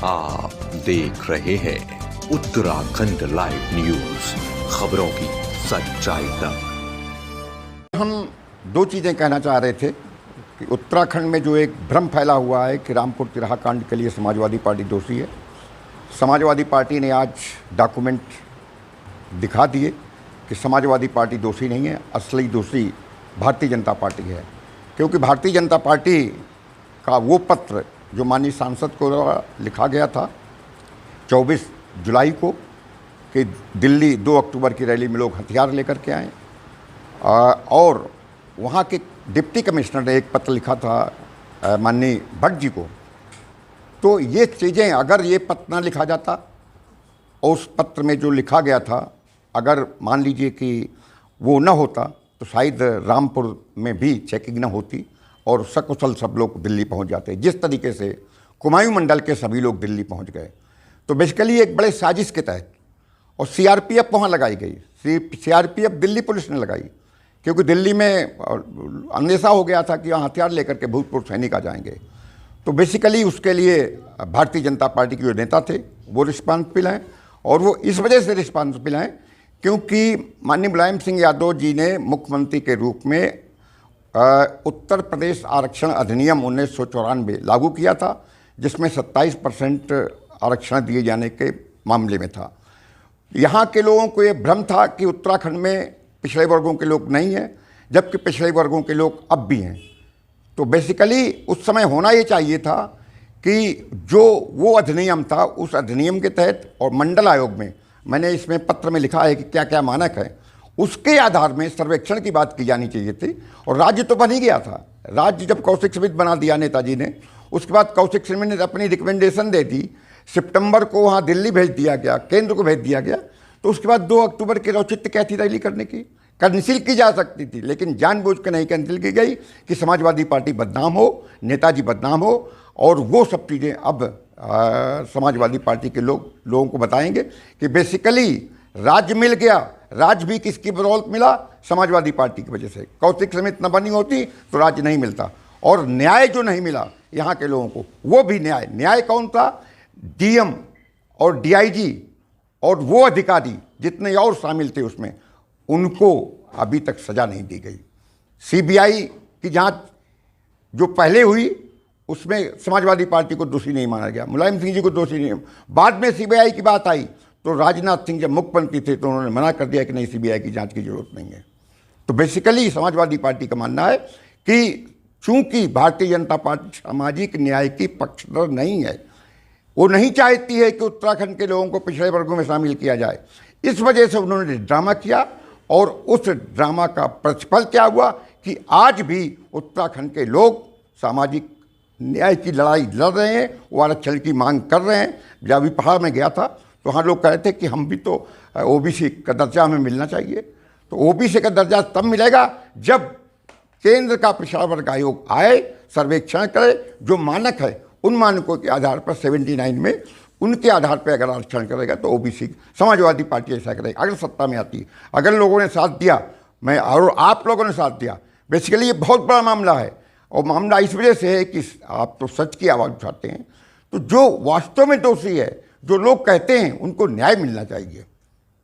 आप देख रहे हैं उत्तराखंड लाइव न्यूज, खबरों की सच्चाई तक। हम दो चीज़ें कहना चाह रहे थे कि उत्तराखंड में जो एक भ्रम फैला हुआ है कि रामपुर तिराहा कांड के लिए समाजवादी पार्टी दोषी है। समाजवादी पार्टी ने आज डॉक्यूमेंट दिखा दिए कि समाजवादी पार्टी दोषी नहीं है, असली दोषी भारतीय जनता पार्टी है। क्योंकि भारतीय जनता पार्टी का वो पत्र जो माननीय सांसद को लिखा गया था 24 जुलाई को कि दिल्ली 2 अक्टूबर की रैली में लोग हथियार लेकर के आए, और वहाँ के डिप्टी कमिश्नर ने एक पत्र लिखा था माननीय भट्ट जी को। तो ये चीज़ें, अगर ये पत्र ना लिखा जाता और उस पत्र में जो लिखा गया था अगर मान लीजिए कि वो न होता तो शायद रामपुर में भी चेकिंग न होती और सकुशल सब लोग दिल्ली पहुंच जाते। जिस तरीके से कुमायूं मंडल के सभी लोग दिल्ली पहुंच गए, तो बेसिकली एक बड़े साजिश के तहत, और सीआरपीएफ वहाँ लगाई गई। सीआरपीएफ दिल्ली पुलिस ने लगाई क्योंकि दिल्ली में अंदेशा हो गया था कि वहाँ हथियार लेकर के भूतपूर्व सैनिक आ जाएंगे। तो बेसिकली उसके लिए भारतीय जनता पार्टी के जो नेता थे वो रिस्पॉन्सिबल हैं, और वो इस वजह से रिस्पॉन्सिबल हैं क्योंकि माननीय मुलायम सिंह यादव जी ने मुख्यमंत्री के रूप में उत्तर प्रदेश आरक्षण अधिनियम 1994 लागू किया था, जिसमें 27% आरक्षण दिए जाने के मामले में था। यहाँ के लोगों को ये भ्रम था कि उत्तराखंड में पिछड़े वर्गों के लोग नहीं हैं, जबकि पिछड़े वर्गों के लोग अब भी हैं। तो बेसिकली उस समय होना ये चाहिए था कि जो वो अधिनियम था उस अधिनियम के तहत, और मंडल आयोग में मैंने इसमें पत्र में लिखा है कि क्या क्या मानक है, उसके आधार में सर्वेक्षण की बात की जानी चाहिए थी। और राज्य तो बन ही गया था। राज्य जब कौशिक समिति बना दिया नेताजी ने, उसके बाद कौशिक समिति ने अपनी रिकमेंडेशन दे दी, सितंबर को वहाँ दिल्ली भेज दिया गया, केंद्र को भेज दिया गया। तो उसके बाद 2 अक्टूबर की औचित्य क्या थी रैली करने की? कैंसिल की जा सकती थी, लेकिन जानबूझ के नहीं कैंसिल की गई कि समाजवादी पार्टी बदनाम हो, नेताजी बदनाम हो। और वो सब चीज़ें अब समाजवादी पार्टी के लोगों को बताएंगे कि बेसिकली राज्य मिल गया। राज्य भी किसकी बदौलत मिला? समाजवादी पार्टी की वजह से। कौशिक समिति न बनी होती तो राज्य नहीं मिलता। और न्याय जो नहीं मिला यहाँ के लोगों को, वो भी न्याय कौन था? डीएम और डीआईजी और वो अधिकारी जितने और शामिल थे उसमें, उनको अभी तक सज़ा नहीं दी गई। सीबीआई की जांच जो पहले हुई उसमें समाजवादी पार्टी को दोषी नहीं माना गया, मुलायम सिंह जी को दोषी नहीं। बाद में सीबीआई की बात आई तो राजनाथ सिंह जब मुख्यमंत्री थे तो उन्होंने मना कर दिया कि नहीं, सीबीआई की जांच की जरूरत नहीं है। तो बेसिकली समाजवादी पार्टी का मानना है कि चूंकि भारतीय जनता पार्टी सामाजिक न्याय की पक्षधर नहीं है, वो नहीं चाहती है कि उत्तराखंड के लोगों को पिछड़े वर्गों में शामिल किया जाए। इस वजह से उन्होंने ड्रामा किया, और उस ड्रामा का प्रतिफल क्या हुआ कि आज भी उत्तराखंड के लोग सामाजिक न्याय की लड़ाई लड़ रहे हैं, वो आरक्षण की मांग कर रहे हैं। जब अभी पहाड़ में गया था तो वहाँ लोग कह रहे थे कि हम भी तो ओबीसी का दर्जा हमें मिलना चाहिए। तो ओबीसी का दर्जा तब मिलेगा जब केंद्र का पिछड़ा वर्ग आयोग आए, सर्वेक्षण करे, जो मानक है उन मानकों के आधार पर 79 में उनके आधार पर अगर आरक्षण करेगा तो ओबीसी, समाजवादी पार्टी ऐसा करेगी अगर सत्ता में आती है। अगर लोगों ने साथ दिया, मैं और आप लोगों ने साथ दिया, बेसिकली ये बहुत बड़ा मामला है। और मामला इस वजह से है कि आप तो सच की आवाज़ उठाते हैं, तो जो वास्तव में दोषी है, जो लोग कहते हैं, उनको न्याय मिलना चाहिए।